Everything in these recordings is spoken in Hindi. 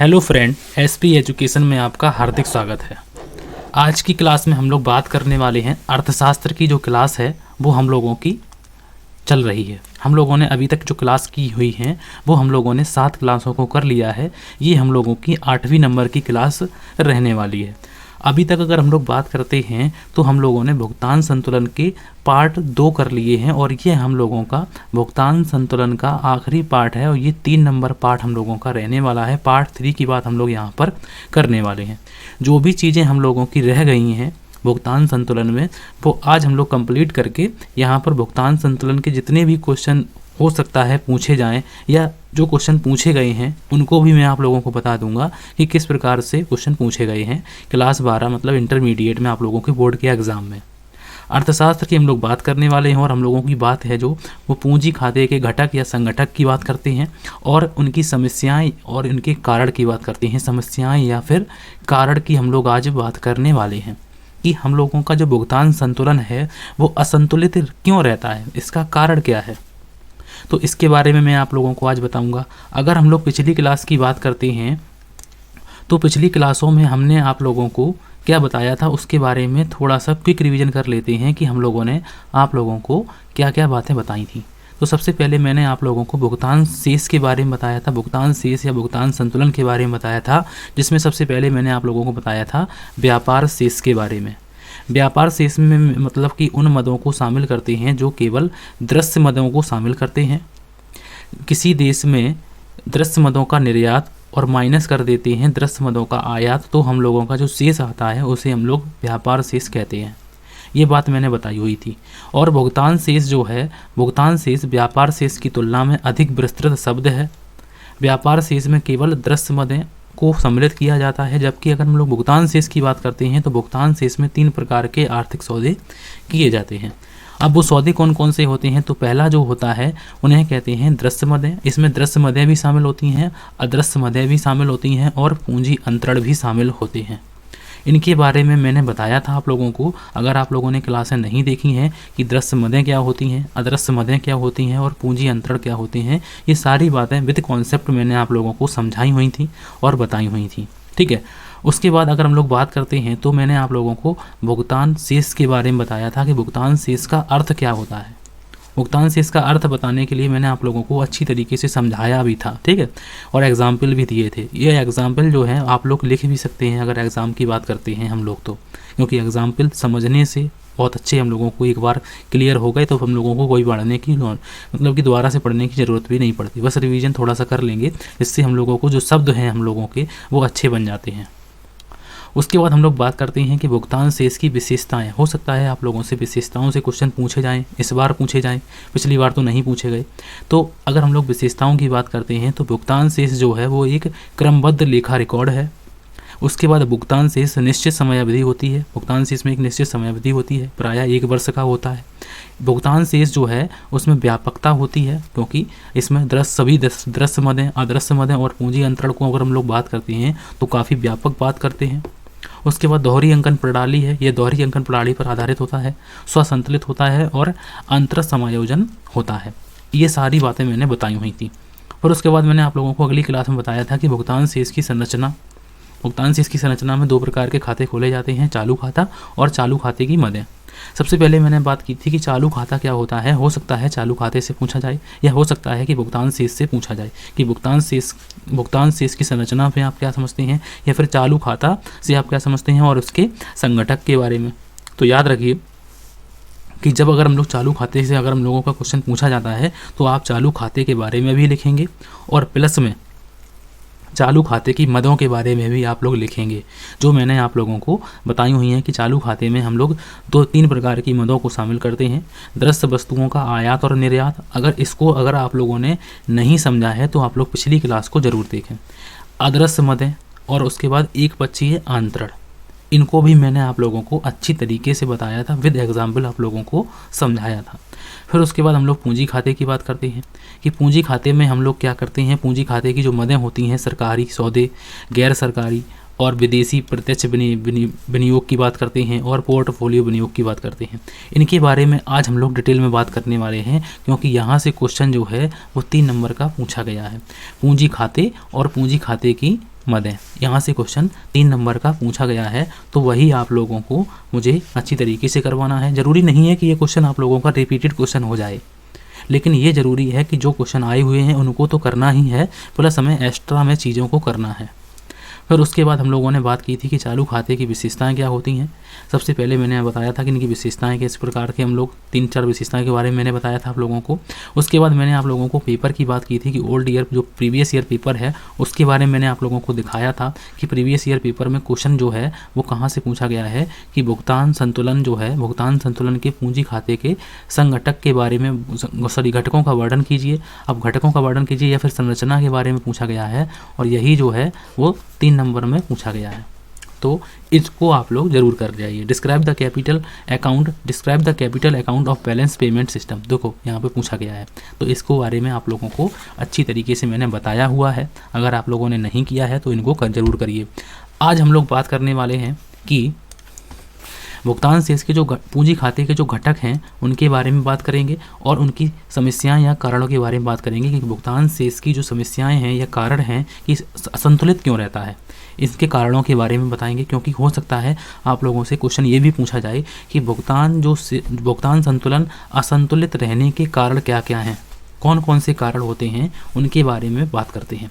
हेलो फ्रेंड, एसपी एजुकेशन में आपका हार्दिक स्वागत है। आज की क्लास में हम लोग बात करने वाले हैं अर्थशास्त्र की जो क्लास है वो हम लोगों की चल रही है। हम लोगों ने अभी तक जो क्लास की हुई हैं वो हम लोगों ने 7 क्लासों को कर लिया है। ये हम लोगों की 8वीं नंबर की क्लास रहने वाली है। अभी तक अगर हम लोग बात करते हैं तो हम लोगों ने भुगतान संतुलन के पार्ट 2 कर लिए हैं और ये हम लोगों का भुगतान संतुलन का आखिरी पार्ट है और ये 3 नंबर पार्ट हम लोगों का रहने वाला है। पार्ट 3 की बात हम लोग यहाँ पर करने वाले हैं। जो भी चीज़ें हम लोगों की रह गई हैं भुगतान संतुलन में वो आज हम लोग कंप्लीट करके यहाँ पर भुगतान संतुलन के जितने भी क्वेश्चन हो सकता है पूछे जाएं या जो क्वेश्चन पूछे गए हैं उनको भी मैं आप लोगों को बता दूंगा कि किस प्रकार से क्वेश्चन पूछे गए हैं क्लास 12 मतलब इंटरमीडिएट में आप लोगों के बोर्ड के एग्ज़ाम में। अर्थशास्त्र की हम लोग बात करने वाले हैं और हम लोगों की बात है जो वो पूंजी खाते के घटक या संगठक की बात करते हैं और उनकी समस्याएं और उनके कारण की बात करते हैं। समस्याएं या फिर कारण की हम लोग आज बात करने वाले हैं कि हम लोगों का जो भुगतान संतुलन है वो असंतुलित क्यों रहता है, इसका कारण क्या है। तो इसके बारे में मैं आप लोगों को आज बताऊंगा। अगर हम लोग पिछली क्लास की बात करते हैं तो पिछली क्लासों में हमने आप लोगों को क्या बताया था उसके बारे में थोड़ा सा क्विक रिवीजन कर लेते हैं कि हम लोगों ने आप लोगों को क्या क्या बातें बताई थी। तो सबसे पहले मैंने आप लोगों को भुगतान शेष के बारे में बताया था, भुगतान शेष या भुगतान संतुलन के बारे में बताया था, जिसमें सबसे पहले मैंने आप लोगों को बताया था व्यापार शेष के बारे में। व्यापार शेष में मतलब कि उन मदों को शामिल करते हैं जो केवल दृश्य मदों को शामिल करते हैं। किसी देश में दृश्य मदों का निर्यात और माइनस कर देते हैं दृश्य मदों का आयात, तो हम लोगों का जो शेष आता है उसे हम लोग व्यापार शेष कहते हैं। ये बात मैंने बताई हुई थी। और भुगतान शेष जो है, भुगतान शेष व्यापार शेष की तुलना में अधिक विस्तृत शब्द है। व्यापार शेष में केवल दृश्य मदें को सम्मिलित किया जाता है, जबकि अगर हम लोग भुगतान शेष की बात करते हैं तो भुगतान शेष में 3 प्रकार के आर्थिक सौदे किए जाते हैं। अब वो सौदे कौन कौन से होते हैं, तो पहला जो होता है उन्हें कहते हैं दृश्य मदें। इसमें दृश्य मदें भी शामिल होती हैं, अदृश्य मदें भी शामिल होती हैं और पूंजी अंतरण भी शामिल होते हैं। इनके बारे में मैंने बताया था आप लोगों को। अगर आप लोगों ने क्लासें नहीं देखी हैं कि दृश्य मदें क्या होती हैं, अदृश्य मदें क्या होती हैं और पूंजी अंतरण क्या होते हैं, ये सारी बातें विद कॉन्सेप्ट मैंने आप लोगों को समझाई हुई थी और बताई हुई थी। ठीक है। उसके बाद अगर हम लोग बात करते हैं तो मैंने आप लोगों को भुगतान शेष के बारे में बताया था कि भुगतान शेष का अर्थ क्या होता है। भुगतान शेष का अर्थ बताने के लिए मैंने आप लोगों को अच्छी तरीके से समझाया भी था। ठीक है। और एग्जाम्पल भी दिए थे। ये एग्जाम्पल जो है आप लोग लिख भी सकते हैं अगर एग्ज़ाम की बात करते हैं हम लोग तो, क्योंकि एग्जाम्पल समझने से बहुत अच्छे हम लोगों को एक बार क्लियर हो गए तो हम लोगों को कोई पढ़ने की मतलब कि दोबारा से पढ़ने की ज़रूरत भी नहीं पड़ती। बस रिवीजन थोड़ा सा कर लेंगे, इससे हम लोगों को जो शब्द हैं हम लोगों के वो अच्छे बन जाते हैं। उसके बाद हम लोग बात करते हैं कि भुगतान शेष की विशेषताएं। हो सकता है आप लोगों से विशेषताओं से क्वेश्चन पूछे जाएं, इस बार पूछे जाएं, पिछली बार तो नहीं पूछे गए। तो अगर हम लोग विशेषताओं की बात करते हैं तो भुगतान शेष जो है वो एक क्रमबद्ध लेखा रिकॉर्ड है। उसके बाद भुगतान शेष निश्चित समय अवधि होती है। भुगतान शेष में एक निश्चित समय अवधि होती है, प्रायः 1 वर्ष का होता है। भुगतान शेष जो है उसमें व्यापकता होती है, क्योंकि इसमें सभी दृश्य मदें, अदृश्य मदें और पूंजी अंतरण को अगर हम लोग बात करते हैं तो काफ़ी व्यापक बात करते हैं। उसके बाद दोहरी अंकन प्रणाली है, ये दोहरी अंकन प्रणाली पर आधारित होता है, स्वसंतुलित होता है और अंतर समायोजन होता है। ये सारी बातें मैंने बताई हुई थी। और उसके बाद मैंने आप लोगों को अगली क्लास में बताया था कि भुगतान शेष की संरचना। भुगतान शेष की संरचना में 2 प्रकार के खाते खोले जाते हैं, चालू खाता और चालू खाते की मदें। सबसे पहले मैंने बात की थी कि चालू खाता क्या होता है। हो सकता है चालू खाते से पूछा जाए या हो सकता है कि भुगतान शेष से पूछा जाए कि भुगतान शेष की संरचना में आप क्या समझते हैं या फिर चालू खाता से आप क्या समझते हैं और उसके संगठक के बारे में। तो याद रखिए कि जब अगर हम लोग चालू खाते से अगर हम लोगों का क्वेश्चन पूछा जाता है तो आप चालू खाते के बारे में भी लिखेंगे और प्लस में चालू खाते की मदों के बारे में भी आप लोग लिखेंगे, जो मैंने आप लोगों को बताई हुई हैं कि चालू खाते में हम लोग 2-3 प्रकार की मदों को शामिल करते हैं। दृश्य वस्तुओं का आयात और निर्यात। अगर आप लोगों ने नहीं समझा है तो आप लोग पिछली क्लास को ज़रूर देखें। अदृश्य मदें और उसके बाद एक पक्षीय आंतरण, इनको भी मैंने आप लोगों को अच्छी तरीके से बताया था, विद एग्जाम्पल आप लोगों को समझाया था। फिर उसके बाद हम लोग पूंजी खाते की बात करते हैं कि पूंजी खाते में हम लोग क्या करते हैं। पूंजी खाते की जो मदें होती हैं, सरकारी सौदे, गैर सरकारी और विदेशी प्रत्यक्ष विनियोग की बात करते हैं और पोर्टफोलियो विनियोग की बात करते हैं। इनके बारे में आज हम लोग डिटेल में बात करने वाले हैं, क्योंकि यहाँ से क्वेश्चन जो है वो 3 नंबर का पूछा गया है। पूंजी खाते और पूंजी खाते की मदें। यहाँ से क्वेश्चन 3 नंबर का पूछा गया है, तो वही आप लोगों को मुझे अच्छी तरीके से करवाना है। ज़रूरी नहीं है कि ये क्वेश्चन आप लोगों का रिपीटेड क्वेश्चन हो जाए, लेकिन ये ज़रूरी है कि जो क्वेश्चन आए हुए हैं उनको तो करना ही है, प्लस हमें एक्स्ट्रा में चीज़ों को करना है। फिर उसके बाद हम लोगों ने बात की थी कि चालू खाते की विशेषताएं क्या होती हैं। सबसे पहले मैंने बताया था कि इनकी विशेषताएं किस प्रकार के, हम लोग 3-4 विशेषताएं के बारे में मैंने बताया था आप लोगों को। उसके बाद मैंने आप लोगों को पेपर की बात की थी कि ओल्ड ईयर जो प्रीवियस ईयर पेपर है उसके बारे में मैंने आप लोगों को दिखाया था कि प्रीवियस ईयर पेपर में क्वेश्चन जो है वो कहाँ से पूछा गया है कि भुगतान संतुलन जो है, भुगतान संतुलन के पूंजी खाते के संघटक के बारे में, घटकों का वर्णन कीजिए। अब घटकों का वर्णन कीजिए या फिर संरचना के बारे में पूछा गया है, और यही जो है वो 3 नंबर में पूछा गया है, तो इसको आप लोग जरूर कर जाइए। Describe the capital account of balance payment system, देखो यहाँ पे पूछा गया है, तो इसको बारे में आप लोगों को अच्छी तरीके से मैंने बताया हुआ है। अगर आप लोगों ने नहीं किया है तो इनको जरूर करिए। आज हम लोग बात करने वाले हैं कि भुगतान शेष के जो पूंजी खाते के जो घटक हैं उनके बारे में बात करेंगे, और उनकी समस्याएं या कारणों के बारे में बात करेंगे कि भुगतान शेष की जो समस्याएं हैं या कारण हैं कि असंतुलित क्यों रहता है, इसके कारणों के बारे में बताएंगे। क्योंकि हो सकता है आप लोगों से क्वेश्चन ये भी पूछा जाए कि भुगतान संतुलन असंतुलित रहने के कारण क्या क्या हैं, कौन कौन से कारण होते हैं, उनके बारे में बात करते हैं।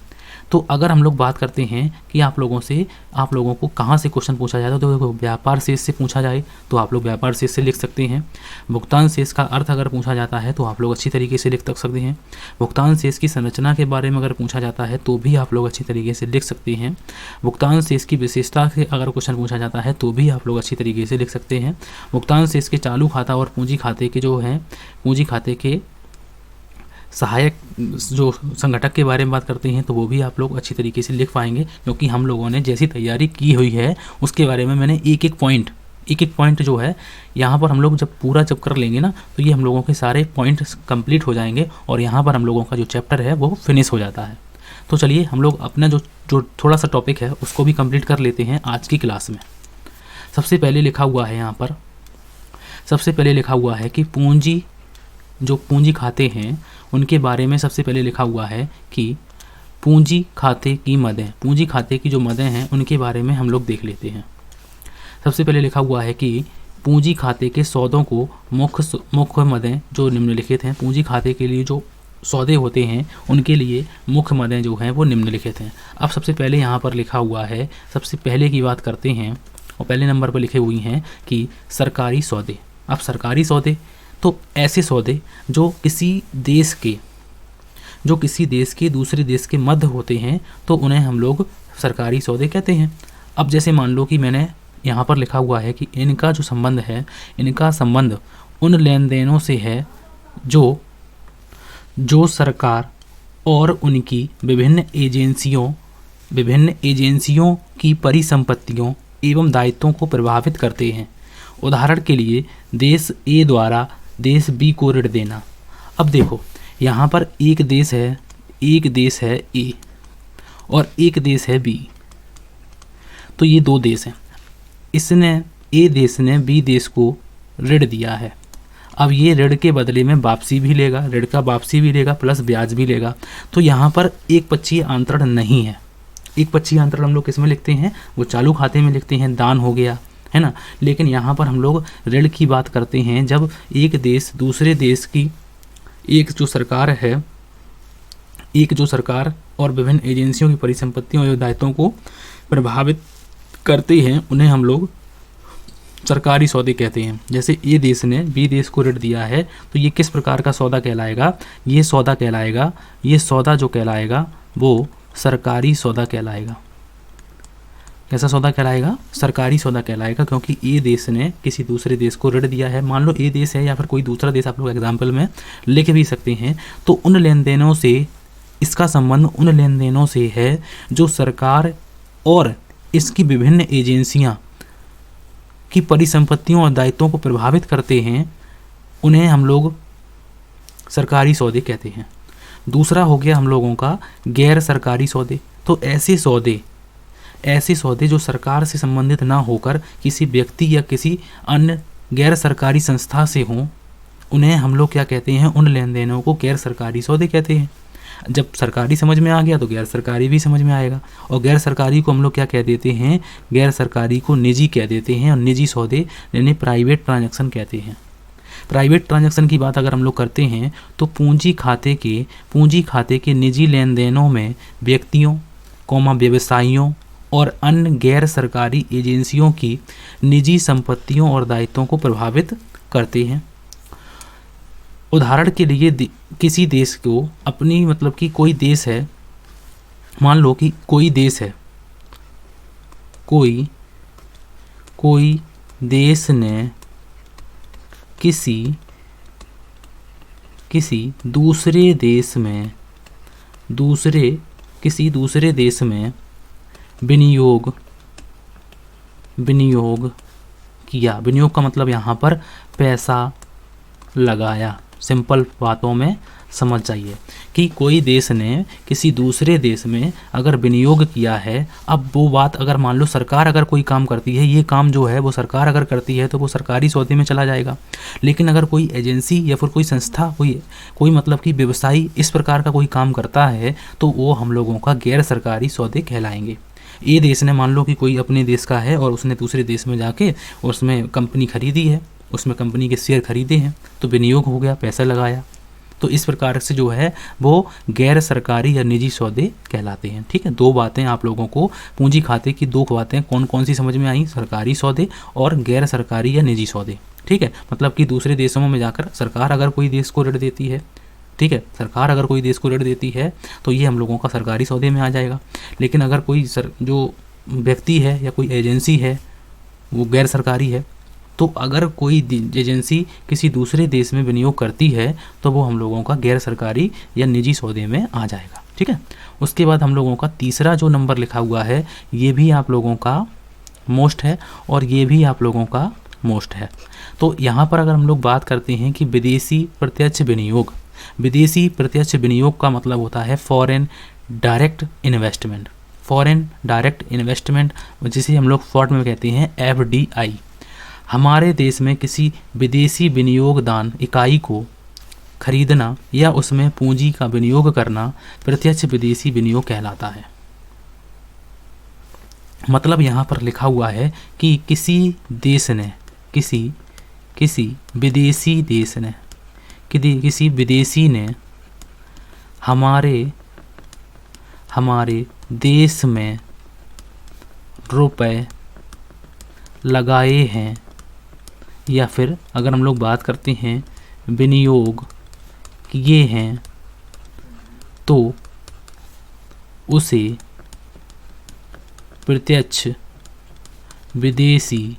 तो अगर हम लोग बात करते हैं कि आप लोगों को कहाँ से क्वेश्चन पूछा जाए, तो देखो व्यापार शेष से पूछा जाए तो आप लोग व्यापार शेष से लिख सकते हैं। भुगतान शेष का अर्थ अगर पूछा जाता है तो आप लोग अच्छी तरीके से लिख सकते हैं। भुगतान शेष की संरचना के बारे में अगर पूछा जाता है तो भी आप लोग अच्छी तरीके से लिख सकते हैं। भुगतान शेष की विशेषता से अगर क्वेश्चन पूछा जाता है तो भी आप लोग अच्छी तरीके से लिख सकते हैं। भुगतान शेष के चालू खाता और पूंजी खाते के जो हैं, पूंजी खाते के सहायक जो संगठक के बारे में बात करते हैं तो वो भी आप लोग अच्छी तरीके से लिख पाएंगे, क्योंकि हम लोगों ने जैसी तैयारी की हुई है उसके बारे में मैंने एक एक पॉइंट जो है यहाँ पर हम लोग जब कर लेंगे ना, तो ये हम लोगों के सारे पॉइंट कंप्लीट हो जाएंगे और यहाँ पर हम लोगों का जो चैप्टर है वो फिनिश हो जाता है। तो चलिए हम लोग अपना जो थोड़ा सा टॉपिक है उसको भी कंप्लीट कर लेते हैं आज की क्लास में। सबसे पहले लिखा हुआ है यहाँ पर, सबसे पहले लिखा हुआ है कि पूंजी खाते हैं उनके बारे में सबसे पहले लिखा हुआ है कि पूंजी खाते की मदें, पूंजी खाते की जो मदें हैं उनके बारे में हम लोग देख लेते हैं। सबसे पहले लिखा हुआ है कि पूंजी खाते के सौदों को मुख्य मदें जो निम्नलिखित हैं, पूंजी खाते के लिए जो सौदे होते हैं उनके लिए मुख्य मदें जो हैं वो निम्नलिखित हैं। अब सबसे पहले यहाँ पर लिखा हुआ है, सबसे पहले की बात करते हैं और पहले नंबर पर लिखे हुई हैं कि सरकारी सौदे। अब सरकारी सौदे तो ऐसे सौदे जो किसी देश के दूसरे देश के मध्य होते हैं तो उन्हें हम लोग सरकारी सौदे कहते हैं। अब जैसे मान लो कि मैंने यहाँ पर लिखा हुआ है कि इनका जो संबंध है, इनका संबंध उन लेन देनों से है जो सरकार और उनकी विभिन्न एजेंसियों की परिसंपत्तियों एवं दायित्वों को प्रभावित करते हैं। उदाहरण के लिए देश ए द्वारा देश बी को ऋण देना। अब देखो यहाँ पर एक देश है ए और एक देश है बी, तो ये 2 देश हैं। ए देश ने बी देश को ऋण दिया है। अब ये ऋण के बदले में वापसी भी लेगा, ऋण का वापसी भी लेगा प्लस ब्याज भी लेगा। तो यहाँ पर एक पक्षीय अंतरण नहीं है। एक पक्षीय अंतरण हम लोग किस में लिखते हैं, वो चालू खाते में लिखते हैं, दान हो गया है ना। लेकिन यहाँ पर हम लोग ऋण की बात करते हैं जब एक देश दूसरे देश की एक जो सरकार और विभिन्न एजेंसियों की परिसंपत्तियों और दायित्वों को प्रभावित करते हैं, उन्हें हम लोग सरकारी सौदे कहते हैं। जैसे ए देश ने बी देश को ऋण दिया है तो ये किस प्रकार का सौदा कहलाएगा, ये सौदा जो कहलाएगा वो सरकारी सौदा कहलाएगा। कैसा सौदा कहलाएगा, सरकारी सौदा कहलाएगा, क्योंकि ए देश ने किसी दूसरे देश को ऋण दिया है। मान लो ए देश है या फिर कोई दूसरा देश, आप लोग एग्जाम्पल में लिख भी सकते हैं। तो उन लेन देनों से, इसका संबंध उन लेन देनों से है जो सरकार और इसकी विभिन्न एजेंसियां की परिसंपत्तियों और दायित्वों को प्रभावित करते हैं, उन्हें हम लोग सरकारी सौदे कहते हैं। दूसरा हो गया हम लोगों का गैर सरकारी सौदे। तो ऐसे सौदे जो सरकार से संबंधित ना होकर किसी व्यक्ति या किसी अन्य गैर सरकारी संस्था से हों, उन्हें हम लोग क्या कहते हैं, उन लेन देनों को गैर सरकारी सौदे कहते हैं। जब सरकारी समझ में आ गया तो गैर सरकारी भी समझ में आएगा। और गैर सरकारी को हम लोग क्या कह देते हैं, गैर सरकारी को निजी कह देते हैं, और निजी सौदे यानी प्राइवेट ट्रांजैक्शन कहते हैं। प्राइवेट ट्रांजैक्शन की बात अगर हम लोग करते हैं तो पूंजी खाते के निजी लेन देनों में व्यक्तियों, व्यवसायियों और अन्य गैर सरकारी एजेंसियों की निजी संपत्तियों और दायित्वों को प्रभावित करते हैं। उदाहरण के लिए किसी देश को अपनी मतलब कि कोई देश है, मान लो कि कोई देश है, कोई देश ने किसी दूसरे देश में विनियोग किया। विनियोग का मतलब यहाँ पर पैसा लगाया। सिंपल बातों में समझ जाइए कि कोई देश ने किसी दूसरे देश में अगर विनियोग किया है, अब वो बात अगर मान लो सरकार अगर कोई काम करती है, ये काम जो है वो सरकार अगर करती है तो वो सरकारी सौदे में चला जाएगा। लेकिन अगर कोई एजेंसी या फिर कोई संस्था, कोई मतलब कि व्यवसायी इस प्रकार का कोई काम करता है तो वो हम लोगों का गैर सरकारी सौदे कहलाएंगे। ये देश ने मान लो कि कोई अपने देश का है और उसने दूसरे देश में जाके उसमें कंपनी खरीदी है, उसमें कंपनी के शेयर खरीदे हैं, तो विनियोग हो गया, पैसा लगाया। तो इस प्रकार से जो है वो गैर सरकारी या निजी सौदे कहलाते हैं। ठीक है, दो बातें आप लोगों को पूंजी खाते की दो बातें कौन कौन सी समझ में आई, सरकारी सौदे और गैर सरकारी या निजी सौदे। ठीक है, मतलब कि दूसरे देशों में जाकर सरकार अगर कोई देश को ऋण देती है, ठीक है, सरकार अगर कोई देश को ऋण देती है तो ये हम लोगों का सरकारी सौदे में आ जाएगा। लेकिन अगर कोई जो व्यक्ति है या कोई एजेंसी है वो गैर सरकारी है, तो अगर कोई एजेंसी किसी दूसरे देश में विनियोग करती है तो वो हम लोगों का गैर सरकारी या निजी सौदे में आ जाएगा। ठीक है, उसके बाद हम लोगों का तीसरा जो नंबर लिखा हुआ है ये भी आप लोगों का मोस्ट है और ये भी आप लोगों का मोस्ट है। तो यहाँ पर अगर हम लोग बात करते हैं कि विदेशी प्रत्यक्ष विनियोग, विदेशी प्रत्यक्ष विनियोग का मतलब होता है foreign direct investment. Foreign direct investment जिसे हम लोग शॉर्ट में कहते हैं FDI। हमारे देश में किसी विदेशी विनियोगदान इकाई को खरीदना या उसमें पूंजी का विनियोग करना प्रत्यक्ष विदेशी विनियोग कहलाता है। मतलब यहाँ पर लिखा हुआ है कि किसी विदेशी ने हमारे देश में रुपए लगाए हैं, या फिर अगर हम लोग बात करते हैं विनियोग किए हैं, तो उसे प्रत्यक्ष विदेशी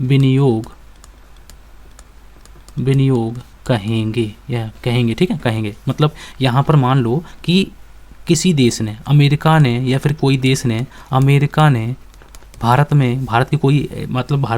विनियोग कहेंगे या कहेंगे। ठीक है, कहेंगे मतलब यहाँ पर मान लो कि किसी देश ने, अमेरिका ने या फिर कोई देश ने, अमेरिका ने भारत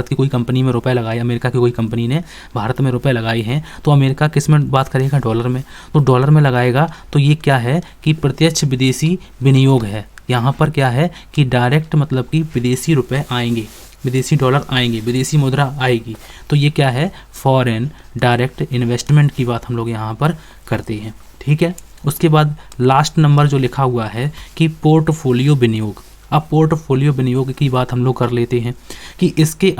की कोई कंपनी में रुपए लगाए, अमेरिका की कोई कंपनी ने भारत में रुपए लगाए हैं, तो अमेरिका किस में बात करेगा, डॉलर में। तो डॉलर में लगाएगा तो ये क्या है कि प्रत्यक्ष विदेशी विनियोग है। यहाँ पर क्या है कि डायरेक्ट मतलब कि विदेशी रुपए आएंगे, विदेशी डॉलर आएंगे, विदेशी मुद्रा आएगी, तो ये क्या है, फॉरेन डायरेक्ट इन्वेस्टमेंट की बात हम लोग यहाँ पर करते हैं। ठीक है, उसके बाद लास्ट नंबर जो लिखा हुआ है कि पोर्टफोलियो विनियोग। अब पोर्टफोलियो विनियोग की बात हम लोग कर लेते हैं कि इसके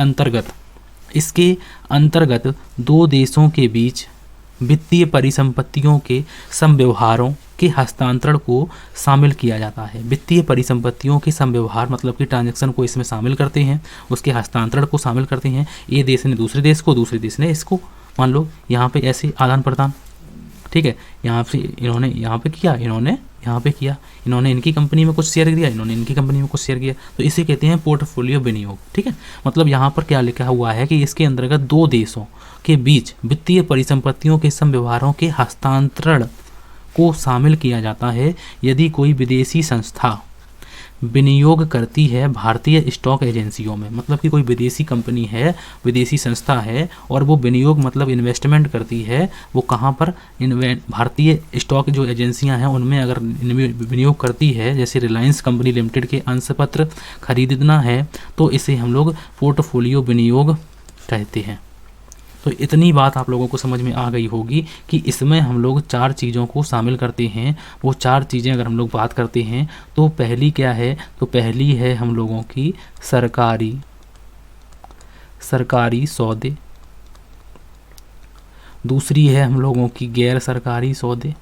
अंतर्गत दो देशों के बीच वित्तीय परिसंपत्तियों के समव्यवहारों के हस्तांतरण को शामिल किया जाता है। वित्तीय परिसंपत्तियों के समव्यवहार मतलब कि ट्रांजैक्शन को इसमें शामिल करते हैं, उसके हस्तांतरण को शामिल करते हैं। ये देश ने दूसरे देश को, दूसरे देश ने इसको, मान लो यहाँ पे ऐसे आदान प्रदान। ठीक है, यहाँ से इन्होंने यहाँ पे किया, इन्होंने यहाँ पे किया, इन्होंने इनकी कंपनी में कुछ शेयर दिया, इन्होंने इनकी कंपनी में कुछ शेयर किया, तो इसे कहते हैं पोर्टफोलियो विनियोग। ठीक है, मतलब यहाँ पर क्या लिखा हुआ है कि इसके अंतर्गत दो देशों के बीच वित्तीय परिसंपत्तियों के समव्यवहारों के हस्तांतरण को शामिल किया जाता है यदि कोई विदेशी संस्था विनियोग करती है भारतीय स्टॉक एजेंसियों में। मतलब कि कोई विदेशी कंपनी है, विदेशी संस्था है और वो विनियोग मतलब इन्वेस्टमेंट करती है, वो कहाँ पर, भारतीय स्टॉक जो एजेंसियां हैं उनमें अगर विनियोग करती है, जैसे रिलायंस कंपनी लिमिटेड के अंशपत्र खरीदना है, तो इसे हम लोग पोर्टफोलियो विनियोग कहते हैं। तो इतनी बात आप लोगों को समझ में आ गई होगी कि इसमें हम लोग 4 चीज़ों को शामिल करते हैं। वो 4 चीज़ें अगर हम लोग बात करते हैं तो पहली क्या है, तो पहली है हम लोगों की सरकारी सौदे, दूसरी है हम लोगों की गैर सरकारी सौदे,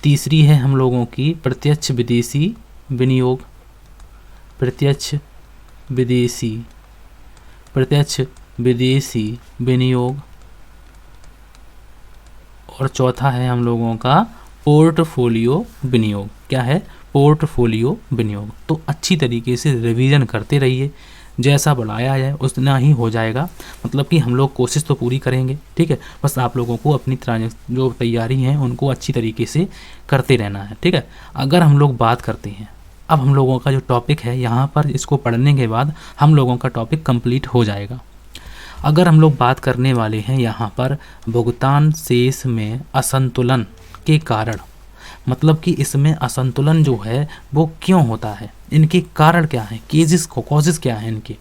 तीसरी है हम लोगों की प्रत्यक्ष विदेशी विनियोग, और चौथा है हम लोगों का पोर्टफोलियो विनियोग। क्या है? पोर्टफोलियो विनियोग। तो अच्छी तरीके से रिवीजन करते रहिए, जैसा बढ़ाया है उतना ही हो जाएगा। मतलब कि हम लोग कोशिश तो पूरी करेंगे, ठीक है, बस आप लोगों को अपनी जो तैयारी है उनको अच्छी तरीके से करते रहना है, ठीक है। अगर हम लोग बात करते हैं, अब हम लोगों का जो टॉपिक है यहाँ पर, इसको पढ़ने के बाद हम लोगों का टॉपिक कंप्लीट हो जाएगा। अगर हम लोग बात करने वाले हैं यहाँ पर भुगतान शेष में असंतुलन के कारण, मतलब कि इसमें असंतुलन जो है वो क्यों होता है, इनके कारण क्या है, कॉजेस क्या है इनके।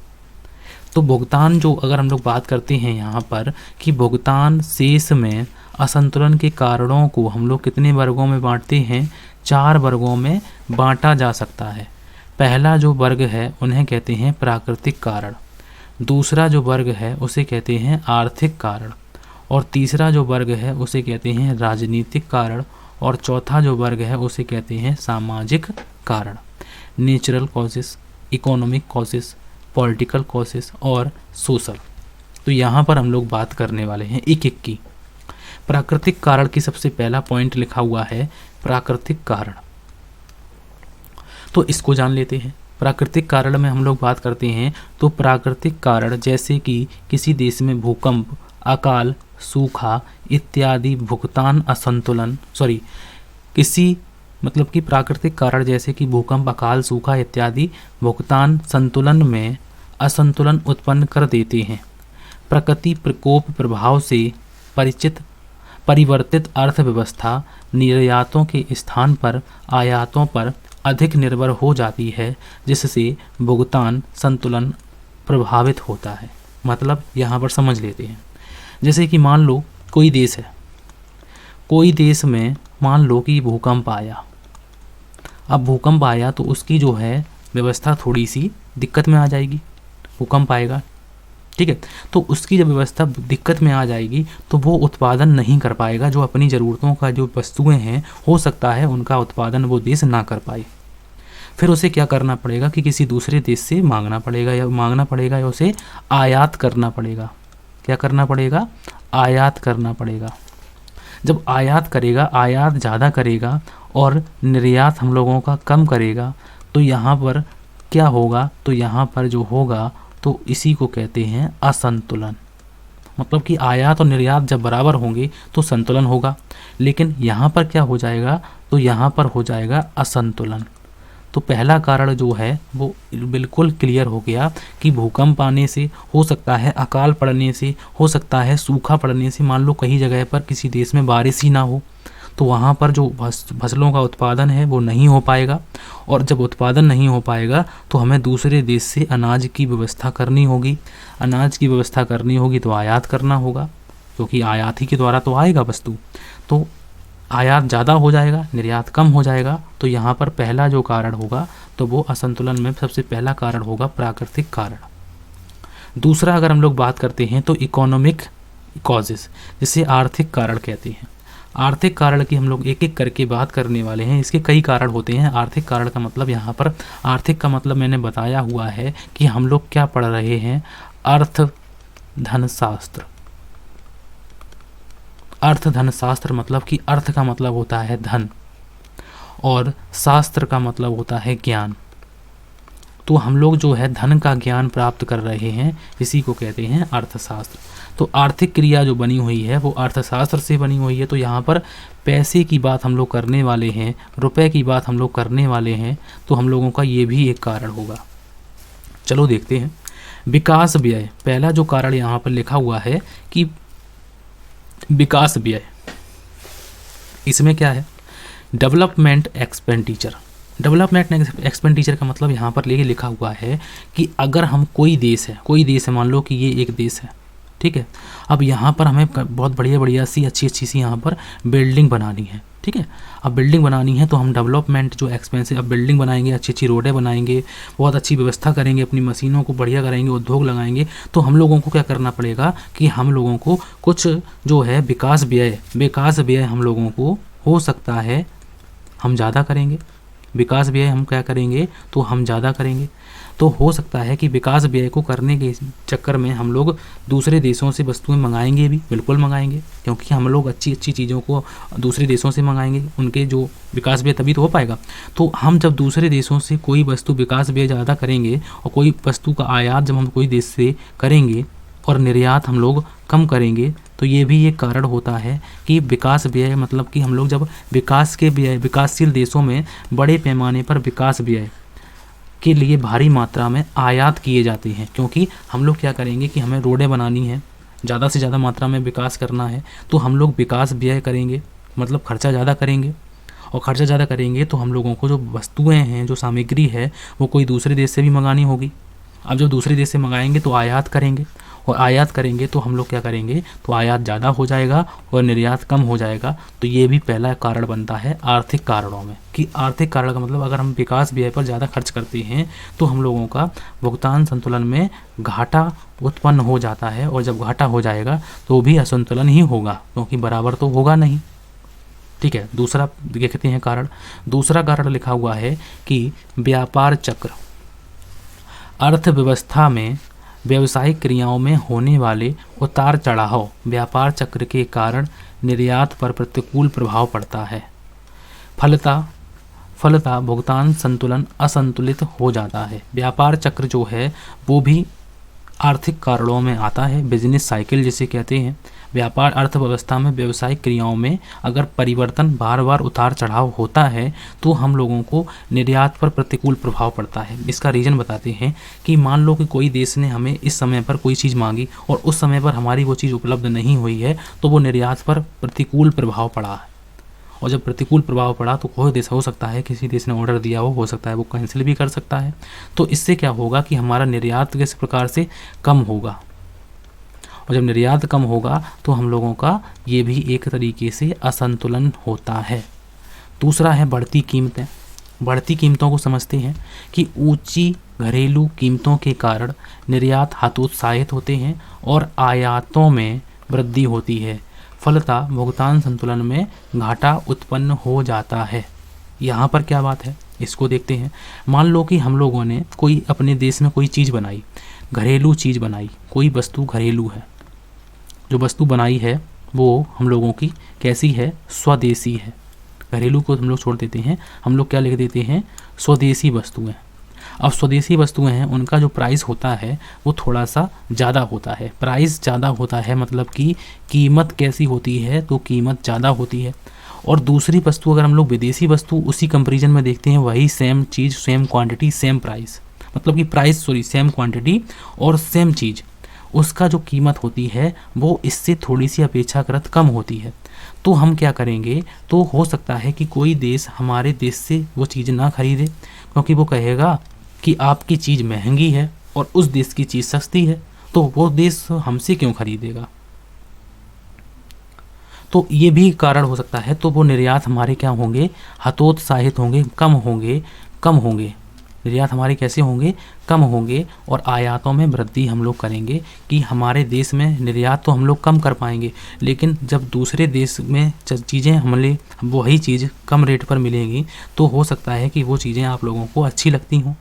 तो भुगतान जो अगर हम लोग बात करते हैं यहाँ पर कि भुगतान शेष में असंतुलन के कारणों को हम लोग कितने वर्गों में बांटते हैं, 4 वर्गों में बांटा जा सकता है। पहला जो वर्ग है उन्हें कहते हैं प्राकृतिक कारण, दूसरा जो वर्ग है उसे कहते हैं आर्थिक कारण, और तीसरा जो वर्ग है उसे कहते हैं राजनीतिक कारण, और चौथा जो वर्ग है उसे कहते हैं सामाजिक कारण। Natural causes, economic causes, political causes और सोशल। तो यहाँ पर हम लोग बात करने वाले हैं एक एक की। प्राकृतिक कारण की सबसे पहला पॉइंट लिखा हुआ है प्राकृतिक कारण, तो इसको जान लेते हैं। प्राकृतिक कारण में हम लोग बात करते हैं तो प्राकृतिक कारण जैसे कि किसी देश में भूकंप, अकाल, सूखा इत्यादि भुगतान असंतुलन मतलब कि प्राकृतिक कारण जैसे कि भूकंप, अकाल, सूखा इत्यादि भुगतान संतुलन में असंतुलन उत्पन्न कर देते हैं। प्रकृति प्रकोप प्रभाव से परिवर्तित अर्थव्यवस्था निर्यातों के स्थान पर आयातों पर अधिक निर्भर हो जाती है, जिससे भुगतान संतुलन प्रभावित होता है। मतलब यहाँ पर समझ लेते हैं, जैसे कि मान लो कोई देश है, कोई देश में मान लो कि भूकंप आया। अब भूकंप आया तो उसकी जो है व्यवस्था थोड़ी सी दिक्कत में आ जाएगी, भूकंप आएगा, ठीक है। तो उसकी जब व्यवस्था दिक्कत में आ जाएगी तो वो उत्पादन नहीं कर पाएगा, जो अपनी ज़रूरतों का जो वस्तुएं हैं हो सकता है उनका उत्पादन वो देश ना कर पाए। फिर उसे क्या करना पड़ेगा कि किसी दूसरे देश से मांगना पड़ेगा या उसे आयात करना पड़ेगा। क्या करना पड़ेगा? आयात करना पड़ेगा। जब आयात करेगा, आयात ज़्यादा करेगा और निर्यात हम लोगों का कम करेगा, तो यहाँ पर क्या होगा, तो यहाँ पर जो होगा तो इसी को कहते हैं असंतुलन। मतलब कि आयात और निर्यात जब बराबर होंगे तो संतुलन होगा, लेकिन यहाँ पर क्या हो जाएगा, तो यहाँ पर हो जाएगा असंतुलन। तो पहला कारण जो है वो बिल्कुल क्लियर हो गया कि भूकंप आने से हो सकता है, अकाल पड़ने से हो सकता है, सूखा पड़ने से, मान लो कहीं जगह पर किसी देश में बारिश ही ना हो तो वहाँ पर जो फसलों का उत्पादन है वो नहीं हो पाएगा, और जब उत्पादन नहीं हो पाएगा तो हमें दूसरे देश से अनाज की व्यवस्था करनी होगी। अनाज की व्यवस्था करनी होगी तो आयात करना होगा, क्योंकि आयात ही के द्वारा तो आएगा वस्तु। तो आयात ज़्यादा हो जाएगा, निर्यात कम हो जाएगा। तो यहाँ पर पहला जो कारण होगा तो वो असंतुलन में सबसे पहला कारण होगा प्राकृतिक कारण। दूसरा अगर हम लोग बात करते हैं तो इकोनॉमिक कॉजेस, जिसे आर्थिक कारण कहते हैं। आर्थिक कारण की हम लोग एक एक करके बात करने वाले हैं। इसके कई कारण होते हैं। आर्थिक कारण का मतलब यहाँ पर, आर्थिक का मतलब मैंने बताया हुआ है कि हम लोग क्या पढ़ रहे हैं, धनशास्त्र। धनशास्त्र मतलब कि अर्थ का मतलब होता है धन और शास्त्र का मतलब होता है ज्ञान। तो हम लोग जो है धन का ज्ञान प्राप्त कर रहे हैं, इसी को कहते हैं अर्थशास्त्र। तो आर्थिक क्रिया जो बनी हुई है वो अर्थशास्त्र से बनी हुई है। तो यहाँ पर पैसे की बात हम लोग करने वाले हैं, रुपए की बात हम लोग करने वाले हैं, तो हम लोगों का ये भी एक कारण होगा। चलो देखते हैं विकास व्यय। पहला जो कारण यहाँ पर लिखा हुआ है कि विकास व्यय, इसमें क्या है, डेवलपमेंट एक्सपेंडिचर। डेवलपमेंट एक्सपेंडिचर का मतलब यहाँ पर लेके लिखा हुआ है कि अगर हम कोई देश है, मान लो कि ये एक देश है, ठीक है। अब यहाँ पर हमें बहुत बढ़िया सी अच्छी सी यहाँ पर बिल्डिंग बनानी है, ठीक है। अब बिल्डिंग बनानी है तो हम डेवलपमेंट जो एक्सपेंसिव, अब बिल्डिंग बनाएंगे, अच्छी रोडें बनाएंगे, बहुत अच्छी व्यवस्था करेंगे, अपनी मशीनों को बढ़िया करेंगे, उद्योग लगाएंगे, तो हम लोगों को क्या करना पड़ेगा कि हम लोगों को कुछ जो है विकास व्यय हम लोगों को हो सकता है हम ज़्यादा करेंगे। विकास व्यय हम क्या करेंगे तो हम ज़्यादा करेंगे। तो हो सकता है कि विकास व्यय को करने के चक्कर में हम लोग दूसरे देशों से वस्तुएं मंगाएंगे भी, बिल्कुल मंगाएंगे, क्योंकि हम लोग अच्छी चीज़ों को दूसरे देशों से मंगाएंगे, उनके जो विकास व्यय तभी तो हो पाएगा। तो हम जब दूसरे देशों से कोई वस्तु विकास व्यय ज़्यादा करेंगे और कोई वस्तु का आयात जब हम कोई देश से करेंगे और निर्यात हम लोग कम करेंगे, तो ये भी एक कारण होता है कि विकास व्यय, मतलब कि हम लोग जब विकासशील देशों में बड़े पैमाने पर विकास व्यय के लिए भारी मात्रा में आयात किए जाते हैं, क्योंकि हम लोग क्या करेंगे कि हमें रोडें बनानी है, ज़्यादा से ज़्यादा मात्रा में विकास करना है, तो हम लोग विकास व्यय करेंगे, मतलब खर्चा ज़्यादा करेंगे। और खर्चा ज़्यादा करेंगे तो हम लोगों को जो वस्तुएं हैं, जो सामग्री है, वो कोई दूसरे देश से भी मंगानी होगी। अब जब दूसरे देश से मंगाएंगे तो आयात करेंगे, और आयात करेंगे तो हम लोग क्या करेंगे तो आयात ज़्यादा हो जाएगा और निर्यात कम हो जाएगा। तो ये भी पहला कारण बनता है आर्थिक कारणों में, कि आर्थिक कारण का मतलब अगर हम विकास व्यय पर ज़्यादा खर्च करते हैं तो हम लोगों का भुगतान संतुलन में घाटा उत्पन्न हो जाता है, और जब घाटा हो जाएगा तो भी असंतुलन ही होगा, क्योंकि बराबर तो होगा नहीं, ठीक है। दूसरा देखते हैं कारण। दूसरा कारण लिखा हुआ है कि व्यापार चक्र, अर्थव्यवस्था में व्यावसायिक क्रियाओं में होने वाले उतार चढ़ाव व्यापार चक्र के कारण निर्यात पर प्रतिकूल प्रभाव पड़ता है। फलतः भुगतान संतुलन असंतुलित हो जाता है। व्यापार चक्र जो है वो भी आर्थिक कारणों में आता है, बिजनेस साइकिल जिसे कहते हैं। व्यापार अर्थव्यवस्था में व्यावसायिक क्रियाओं में अगर परिवर्तन बार बार उतार चढ़ाव होता है तो हम लोगों को निर्यात पर प्रतिकूल प्रभाव पड़ता है। इसका रीज़न बताते हैं कि मान लो कि कोई देश ने हमें इस समय पर कोई चीज़ मांगी और उस समय पर हमारी वो चीज़ उपलब्ध नहीं हुई है, तो वो निर्यात पर प्रतिकूल प्रभाव पड़ा है। और जब प्रतिकूल प्रभाव पड़ा तो कोई देश, हो सकता है किसी देश ने ऑर्डर दिया हो सकता है वो कैंसिल भी कर सकता है। तो इससे क्या होगा कि हमारा निर्यात किस प्रकार से कम होगा, और जब निर्यात कम होगा तो हम लोगों का ये भी एक तरीके से असंतुलन होता है। दूसरा है बढ़ती कीमतें। बढ़ती कीमतों को समझते हैं कि ऊंची घरेलू कीमतों के कारण निर्यात हतोत्साहित होते हैं और आयातों में वृद्धि होती है। फलतः भुगतान संतुलन में घाटा उत्पन्न हो जाता है। यहाँ पर क्या बात है इसको देखते हैं। मान लो कि हम लोगों ने कोई अपने देश में कोई चीज़ बनाई, घरेलू चीज़ बनाई, कोई वस्तु घरेलू है, जो वस्तु बनाई है वो हम लोगों की कैसी है, स्वदेशी है। घरेलू को हम लोग छोड़ देते हैं, हम लोग क्या लिख देते हैं, स्वदेशी वस्तुएं। अब स्वदेशी वस्तुएं हैं, उनका जो प्राइस होता है वो थोड़ा सा ज़्यादा होता है। प्राइस ज़्यादा होता है मतलब कि कीमत कैसी होती है, तो कीमत ज़्यादा होती है। और दूसरी वस्तु अगर हम लोग विदेशी वस्तु उसी कंपैरिजन में देखते हैं, वही सेम चीज़, सेम क्वांटिटी, सेम प्राइस, मतलब कि प्राइस सेम क्वांटिटी और सेम चीज़, उसका जो कीमत होती है वो इससे थोड़ी सी अपेक्षाकृत कम होती है। तो हम क्या करेंगे, तो हो सकता है कि कोई देश हमारे देश से वो चीज़ ना खरीदे, क्योंकि वो कहेगा कि आपकी चीज़ महंगी है और उस देश की चीज़ सस्ती है, तो वो देश हमसे क्यों खरीदेगा। तो ये भी कारण हो सकता है। तो वो निर्यात हमारे क्या होंगे, हतोत्साहित होंगे, कम होंगे। निर्यात हमारे कैसे होंगे, कम होंगे, और आयातों में वृद्धि हम लोग करेंगे कि हमारे देश में निर्यात तो हम लोग कम कर पाएंगे, लेकिन जब दूसरे देश में चीज़ें हमें वही चीज़ कम रेट पर मिलेंगी तो हो सकता है कि वो चीज़ें आप लोगों को अच्छी लगती हों।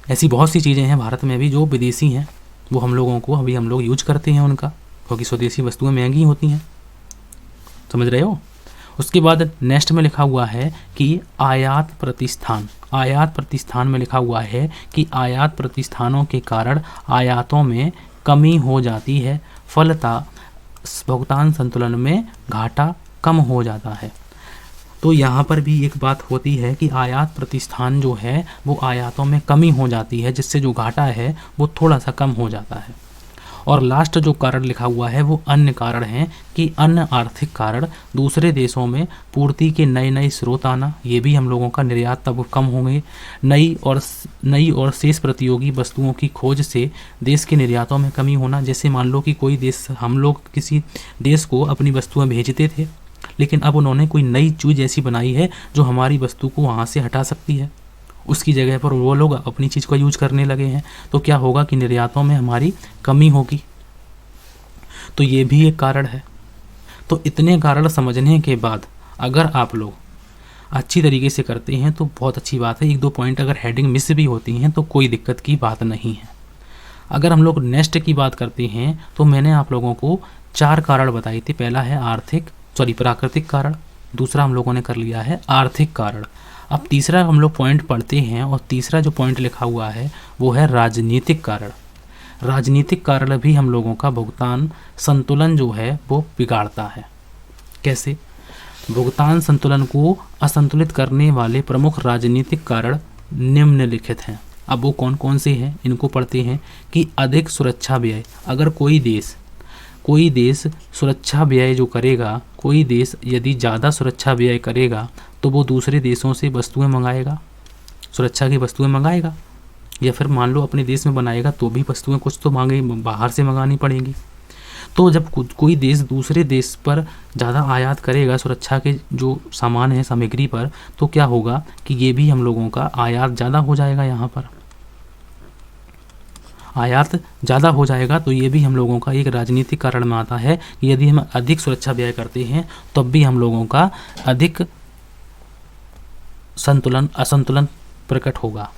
ऐसी बहुत सी चीज़ें हैं भारत में भी जो विदेशी हैं, वो हम लोगों को अभी हम लोग यूज करते हैं उनका, क्योंकि स्वदेशी वस्तुएं महंगी होती हैं। समझ रहे हो। उसके बाद नेक्स्ट में लिखा हुआ है कि आयात प्रतिस्थान। आयात प्रतिस्थान में लिखा हुआ है कि आयात प्रतिस्थानों के कारण आयातों में कमी हो जाती है, फलतः भुगतान संतुलन में घाटा कम हो जाता है। तो यहाँ पर भी एक बात होती है कि आयात प्रतिस्थान जो है वो आयातों में कमी हो जाती है, जिससे जो घाटा है वो थोड़ा सा कम हो जाता है। और लास्ट जो कारण लिखा हुआ है वो अन्य कारण हैं कि अन्य आर्थिक कारण, दूसरे देशों में पूर्ति के नए नए स्रोत आना, ये भी हम लोगों का निर्यात तब कम होंगे। नई और शेष प्रतियोगी वस्तुओं की खोज से देश के निर्यातों में कमी होना। जैसे मान लो कि कोई देश, हम लोग किसी देश को अपनी वस्तुएं भेजते थे, लेकिन अब उन्होंने कोई नई चीज़ ऐसी बनाई है जो हमारी वस्तु को वहाँ से हटा सकती है, उसकी जगह पर वो लोग अपनी चीज़ को यूज करने लगे हैं। तो क्या होगा कि निर्यातों में हमारी कमी होगी। तो ये भी एक कारण है। तो इतने कारण समझने के बाद अगर आप लोग अच्छी तरीके से करते हैं तो बहुत अच्छी बात है। 1-2 पॉइंट अगर हेडिंग मिस भी होती हैं तो कोई दिक्कत की बात नहीं है। अगर हम लोग नेक्स्ट की बात करते हैं तो मैंने आप लोगों को 4 कारण बताए थे। पहला है प्राकृतिक कारण, दूसरा हम लोगों ने कर लिया है आर्थिक कारण। अब तीसरा हम लोग पॉइंट पढ़ते हैं और तीसरा जो पॉइंट लिखा हुआ है वो है राजनीतिक कारण। राजनीतिक कारण भी हम लोगों का भुगतान संतुलन जो है वो बिगाड़ता है। कैसे? भुगतान संतुलन को असंतुलित करने वाले प्रमुख राजनीतिक कारण निम्नलिखित हैं। अब वो कौन कौन से हैं इनको पढ़ते हैं। कि अधिक सुरक्षा व्यय, अगर कोई देश सुरक्षा व्यय जो करेगा, कोई देश यदि ज़्यादा सुरक्षा व्यय करेगा तो वो दूसरे देशों से वस्तुएं मंगाएगा, सुरक्षा की वस्तुएं मंगाएगा, या फिर मान लो अपने देश में बनाएगा तो भी वस्तुएं कुछ तो बाहर से मंगानी पड़ेंगी। तो जब कोई देश दूसरे देश पर ज़्यादा आयात करेगा सुरक्षा के जो सामान है, सामग्री पर, तो क्या होगा कि ये भी हम लोगों का आयात ज़्यादा हो जाएगा। यहाँ पर आयात ज़्यादा हो जाएगा तो ये भी हम लोगों का एक राजनीतिक कारण में आता है कि यदि हम अधिक सुरक्षा व्यय करते हैं तब भी हम लोगों का अधिक असंतुलन प्रकट होगा।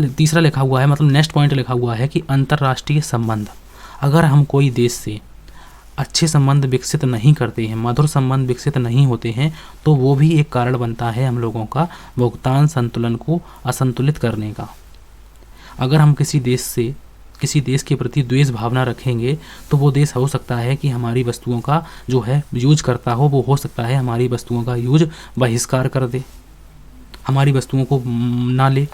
तीसरा लिखा हुआ है, मतलब नेक्स्ट पॉइंट लिखा हुआ है कि अंतर्राष्ट्रीय संबंध। अगर हम कोई देश से अच्छे संबंध विकसित नहीं करते हैं, मधुर संबंध विकसित नहीं होते हैं, तो वो भी एक कारण बनता है हम लोगों का भुगतान संतुलन को असंतुलित करने का। अगर हम किसी देश के प्रति द्वेष भावना रखेंगे तो वो देश हो सकता है कि हमारी वस्तुओं का जो है यूज करता हो, वो हो सकता है हमारी वस्तुओं का यूज बहिष्कार कर दे, हमारी वस्तुओं को ना ले।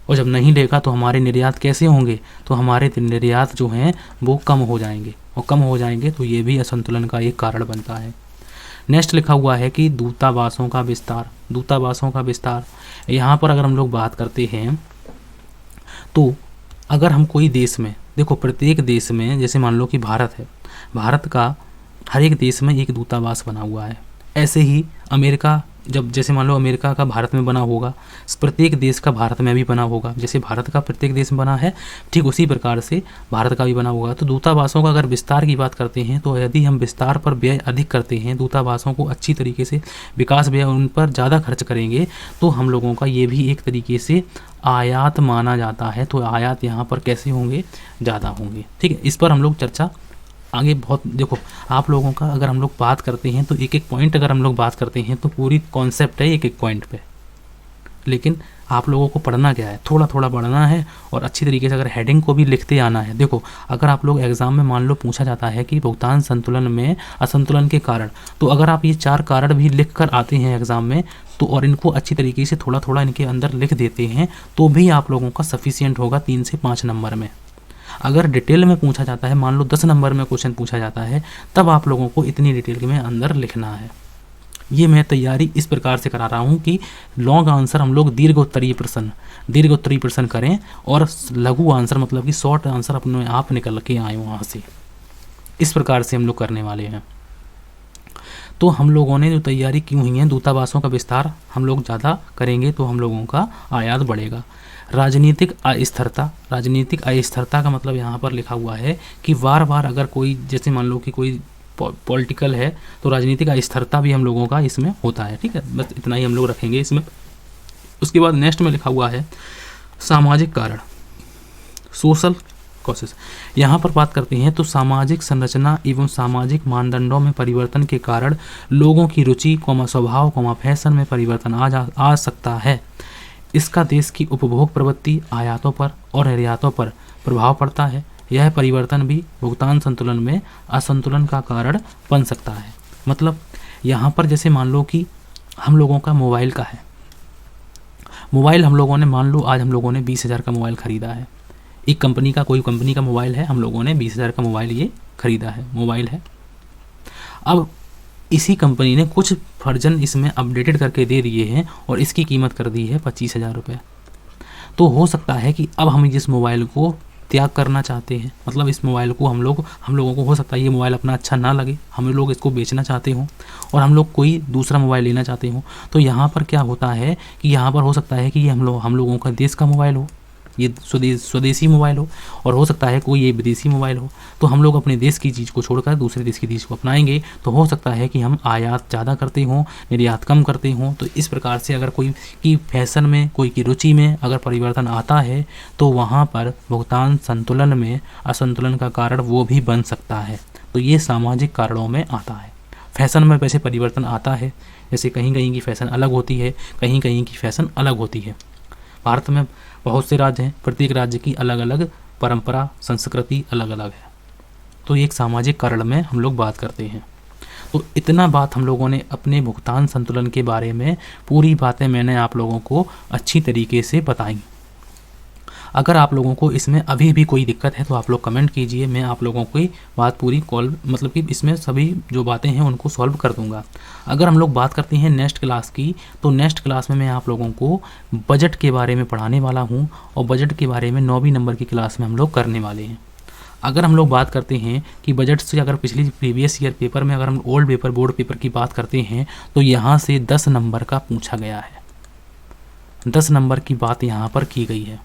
और जब नहीं लेगा तो हमारे निर्यात कैसे होंगे? तो हमारे निर्यात जो हैं वो कम हो जाएंगे, और कम हो जाएंगे तो ये भी असंतुलन का एक कारण बनता है। नेक्स्ट लिखा हुआ है कि दूतावासों का विस्तार। यहाँ पर अगर हम लोग बात करते हैं तो अगर हम कोई देश में, देखो प्रत्येक देश में, जैसे मान लो कि भारत है, भारत का हर एक देश में एक दूतावास बना हुआ है। ऐसे ही अमेरिका, जैसे मान लो अमेरिका का भारत में बना होगा, प्रत्येक देश का भारत में भी बना होगा। जैसे भारत का प्रत्येक देश में बना है, ठीक उसी प्रकार से भारत का भी बना होगा। तो दूतावासों का अगर विस्तार की बात करते हैं तो यदि हम विस्तार पर व्यय अधिक करते हैं, दूतावासों को अच्छी तरीके से विकास व्यय उन पर ज़्यादा खर्च करेंगे, तो हम लोगों का ये भी एक तरीके से आयात माना जाता है। तो आयात यहाँ पर कैसे होंगे? ज़्यादा होंगे। ठीक है, इस पर हम लोग चर्चा आगे बहुत, देखो आप लोगों का अगर हम लोग बात करते हैं तो एक एक पॉइंट अगर हम लोग बात करते हैं तो पूरी कॉन्सेप्ट है एक एक पॉइंट पे, लेकिन आप लोगों को पढ़ना क्या है, थोड़ा थोड़ा पढ़ना है और अच्छी तरीके से अगर हेडिंग को भी लिखते आना है। देखो अगर आप लोग एग्जाम में मान लो पूछा जाता है कि भुगतान संतुलन में असंतुलन के कारण, तो अगर आप ये 4 कारण भी लिख कर आते हैं एग्जाम में तो, और इनको अच्छी तरीके से थोड़ा थोड़ा इनके अंदर लिख देते हैं, तो भी आप लोगों का सफिशियंट होगा 3 से 5 नंबर में। अगर डिटेल में पूछा जाता है, मान लो 10 नंबर में क्वेश्चन पूछा जाता है, तब आप लोगों को इतनी डिटेल में अंदर लिखना है। ये मैं तैयारी इस प्रकार से करा रहा हूँ कि लॉन्ग आंसर हम लोग दीर्घोत्तरीय प्रश्न करें और लघु आंसर मतलब कि शॉर्ट आंसर अपने आप निकल के आए वहाँ से। इस प्रकार से हम लोग करने वाले हैं। तो हम लोगों ने जो तैयारी की हुई है, दूतावासों का विस्तार हम लोग ज़्यादा करेंगे तो हम लोगों का आयात बढ़ेगा। राजनीतिक अस्थिरता का मतलब यहाँ पर लिखा हुआ है कि बार बार अगर कोई, जैसे मान लो कि कोई पॉलिटिकल है तो राजनीतिक अस्थिरता भी हम लोगों का इसमें होता है। ठीक है, बस इतना ही हम लोग रखेंगे इसमें। उसके बाद नेक्स्ट में लिखा हुआ है सामाजिक कारण, सोशल कॉसेस। यहाँ पर बात करते हैं तो सामाजिक संरचना एवं सामाजिक मानदंडों में परिवर्तन के कारण लोगों की रुचि, स्वभाव, फैशन में परिवर्तन आ सकता है। इसका देश की उपभोग प्रवृत्ति, आयातों पर और निर्यातों पर प्रभाव पड़ता है। यह परिवर्तन भी भुगतान संतुलन में असंतुलन का कारण बन सकता है। मतलब यहाँ पर जैसे मान लो कि हम लोगों का मोबाइल का है, मोबाइल हम लोगों ने मान लो आज हम लोगों ने 20,000 का मोबाइल ख़रीदा है, एक कंपनी का, कोई कंपनी का मोबाइल है, हम लोगों ने 20,000 का मोबाइल ये खरीदा है, मोबाइल है। अब इसी कंपनी ने कुछ वर्जन इसमें अपडेटेड करके दे दिए हैं और इसकी कीमत कर दी है 25,000 रुपये। तो हो सकता है कि अब हम जिस मोबाइल को त्याग करना चाहते हैं, मतलब इस मोबाइल को हम लोगों को हो सकता है ये मोबाइल अपना अच्छा ना लगे, हम लोग इसको बेचना चाहते हों और हम लोग कोई दूसरा मोबाइल लेना चाहते हों। तो यहाँ पर क्या होता है कि यहाँ पर हो सकता है कि ये हम लोगों का देश का मोबाइल हो, ये स्वदेशी मोबाइल हो, और हो सकता है कोई ये विदेशी मोबाइल हो। तो हम लोग अपने देश की चीज़ को छोड़कर दूसरे देश की चीज़ को अपनाएंगे। तो हो सकता है कि हम आयात ज़्यादा करते हों, निर्यात कम करते हों। तो इस प्रकार से अगर कोई की फैशन में, कोई की रुचि में अगर परिवर्तन आता है तो वहाँ पर भुगतान संतुलन में असंतुलन का कारण वो भी बन सकता है। तो ये सामाजिक कारणों में आता है। फैशन में वैसे परिवर्तन आता है, जैसे कहीं कहीं की फ़ैशन अलग होती है, कहीं कहीं की फ़ैशन अलग होती है। भारत में बहुत से राज्य हैं, प्रत्येक राज्य की अलग अलग परंपरा, संस्कृति अलग अलग है। तो एक सामाजिक कारण में हम लोग बात करते हैं। तो इतना बात हम लोगों ने अपने भुगतान संतुलन के बारे में, पूरी बातें मैंने आप लोगों को अच्छी तरीके से बताई। अगर आप लोगों को इसमें अभी भी कोई दिक्कत है तो आप लोग कमेंट कीजिए, मैं आप लोगों की बात पूरी मतलब कि इसमें सभी जो बातें हैं उनको सॉल्व कर दूंगा। अगर हम लोग बात करते हैं नेक्स्ट क्लास की, तो नेक्स्ट क्लास में मैं आप लोगों को बजट के बारे में पढ़ाने वाला हूं और बजट के बारे में 9वीं नंबर की क्लास में हम लोग करने वाले हैं। अगर हम लोग बात करते हैं कि बजट से अगर प्रीवियस ईयर पेपर में अगर हम ओल्ड पेपर, बोर्ड पेपर की बात करते हैं तो यहाँ से 10 नंबर का पूछा गया है, 10 नंबर की बात यहाँ पर की गई है।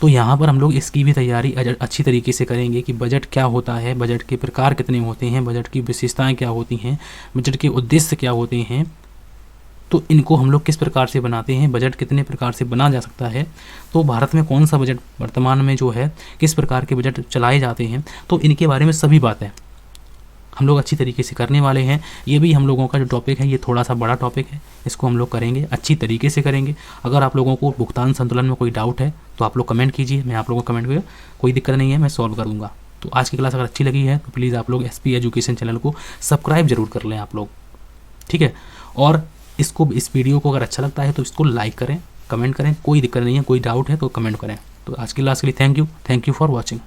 तो यहाँ पर हम लोग इसकी भी तैयारी अच्छी तरीके से करेंगे कि बजट क्या होता है, बजट के प्रकार कितने होते हैं, बजट की विशेषताएं क्या होती हैं, बजट के उद्देश्य क्या होते हैं, तो इनको हम लोग किस प्रकार से बनाते हैं, बजट कितने प्रकार से बना जा सकता है, तो भारत में कौन सा बजट वर्तमान में जो है, किस प्रकार के बजट चलाए जाते हैं, तो इनके बारे में सभी बातें हम लोग अच्छी तरीके से करने वाले हैं। ये भी हम लोगों का जो टॉपिक है ये थोड़ा सा बड़ा टॉपिक है, इसको हम लोग करेंगे, अच्छी तरीके से करेंगे। अगर आप लोगों को भुगतान संतुलन में कोई डाउट है तो आप लोग कमेंट कीजिए, मैं आप लोगों को कमेंट में कोई दिक्कत नहीं है, मैं सॉल्व कर दूँगा। तो आज की क्लास अगर अच्छी लगी है तो प्लीज़ आप लोग SP एजुकेशन चैनल को सब्सक्राइब जरूर कर लें आप लोग, ठीक है। और इस वीडियो को अगर अच्छा लगता है तो इसको लाइक करें, कमेंट करें, कोई दिक्कत नहीं है, कोई डाउट है तो कमेंट करें। तो आज की क्लास के लिए थैंक यू फॉर वॉचिंग।